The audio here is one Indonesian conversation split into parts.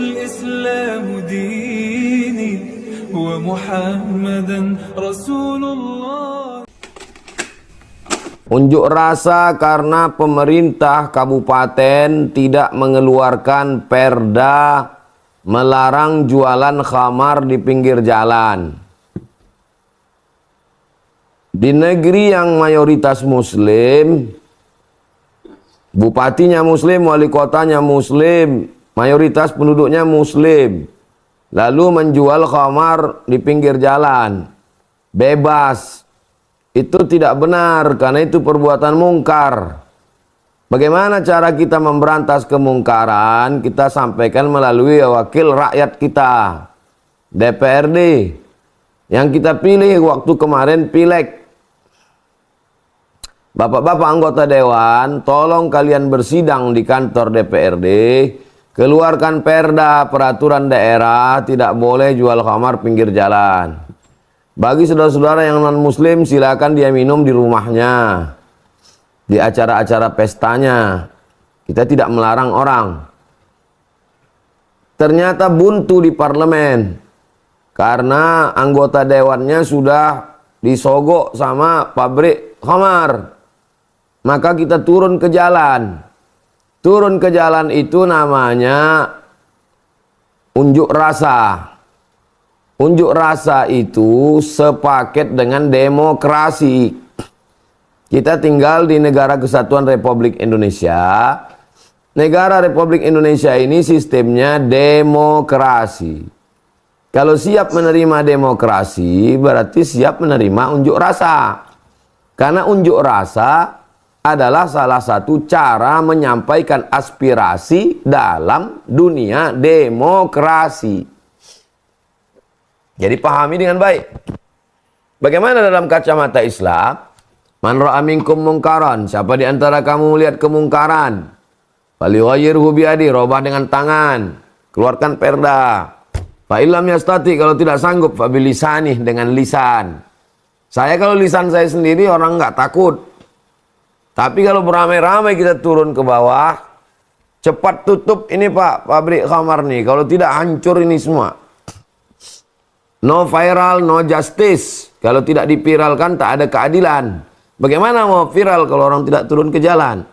الإسلام ديني ومحمدا رسول الله. Unjuk rasa karena pemerintah kabupaten tidak mengeluarkan perda melarang jualan khamar di pinggir jalan. Di negeri yang mayoritas muslim, bupatinya muslim, wali kotanya muslim, mayoritas penduduknya muslim, lalu menjual khamar di pinggir jalan bebas, itu tidak benar karena itu perbuatan mungkar. Bagaimana cara kita memberantas kemungkaran? Kita sampaikan melalui wakil rakyat kita, DPRD, yang kita pilih waktu kemarin pileg. Bapak-bapak anggota dewan, tolong kalian bersidang di kantor DPRD, keluarkan perda peraturan daerah tidak boleh jual khamar pinggir jalan. Bagi saudara-saudara yang non-muslim, silakan dia minum di rumahnya, di acara-acara pestanya. Kita tidak melarang orang. Ternyata buntu di parlemen karena anggota dewannya sudah disogok sama pabrik khamar. Maka kita turun ke jalan. Turun ke jalan itu namanya unjuk rasa. Unjuk rasa itu sepaket dengan demokrasi. Kita tinggal di Negara Kesatuan Republik Indonesia. Negara Republik Indonesia ini sistemnya demokrasi. Kalau siap menerima demokrasi, berarti siap menerima unjuk rasa. Karena unjuk rasa adalah salah satu cara menyampaikan aspirasi dalam dunia demokrasi. Jadi pahami dengan baik. Bagaimana dalam kacamata Islam? Man ra'a minkum mungkaran, siapa di antara kamu melihat kemungkaran, falyughayyirhu biyadi, robah dengan tangan, keluarkan perda. Fa illam yastati, kalau tidak sanggup, fa bilisanih, dengan lisan. Saya kalau lisan saya sendiri orang nggak takut. Tapi kalau beramai-ramai kita turun ke bawah, cepat tutup ini Pak, pabrik khamar nih. Kalau tidak hancur ini semua. No viral, no justice. Kalau tidak dipiralkan tak ada keadilan. Bagaimana mau viral kalau orang tidak turun ke jalan?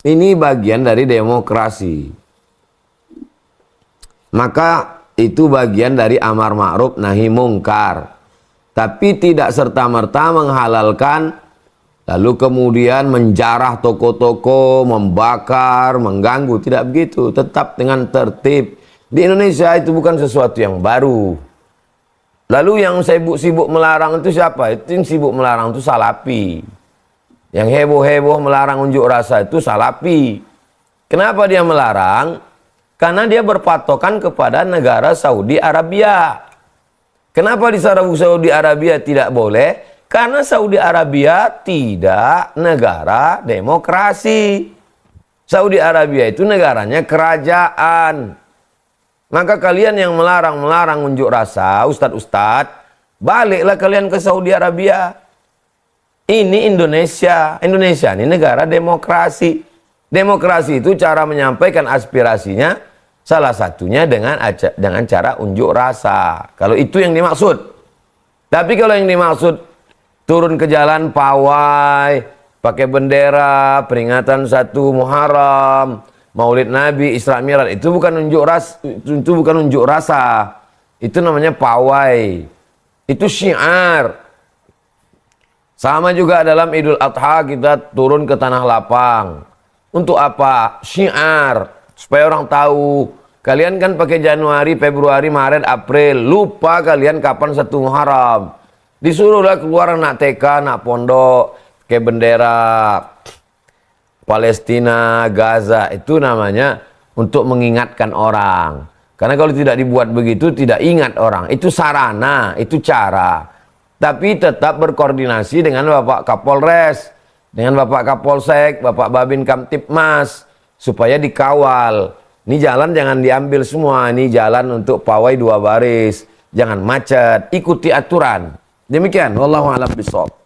Ini bagian dari demokrasi. Maka itu bagian dari amar ma'ruf nahi mungkar. Tapi tidak serta-merta menghalalkan, lalu kemudian menjarah toko-toko, membakar, mengganggu. Tidak begitu, tetap dengan tertib. Di Indonesia itu bukan sesuatu yang baru. Lalu yang sibuk-sibuk melarang itu siapa? Itu yang sibuk melarang itu Salafi. Yang heboh-heboh melarang unjuk rasa itu Salafi. Kenapa dia melarang? Karena dia berpatokan kepada negara Saudi Arabia. Kenapa di Saudi Arabia tidak boleh? Karena Saudi Arabia tidak negara demokrasi. Saudi Arabia itu negaranya kerajaan. Maka kalian yang melarang unjuk rasa, ustadz-ustadz, baliklah kalian ke Saudi Arabia. Ini Indonesia. Indonesia ini negara demokrasi. Demokrasi itu cara menyampaikan aspirasinya, salah satunya dengan cara unjuk rasa. Kalau itu yang dimaksud. Tapi kalau yang dimaksud turun ke jalan pawai, pakai bendera, peringatan 1 Muharram, Maulid Nabi, Isra Mi'raj, itu bukan unjuk rasa. Itu namanya pawai. Itu syiar. Sama juga dalam Idul Adha kita turun ke tanah lapang. Untuk apa? Syiar. Supaya orang tahu. Kalian kan pakai Januari, Februari, Maret, April. Lupa kalian kapan 1 Muharram. Disuruhlah keluar anak TK, anak pondok, pakai bendera Palestina, Gaza. Itu namanya untuk mengingatkan orang. Karena kalau tidak dibuat begitu, tidak ingat orang. Itu sarana, itu cara. Tapi tetap berkoordinasi dengan Bapak Kapolres, dengan Bapak Kapolsek, Bapak Babin Kamtipmas, supaya dikawal. Ini jalan jangan diambil semua. Ini jalan untuk pawai 2 baris. Jangan macet. Ikuti aturan. Demikian. Wallahu a'lam bishawab.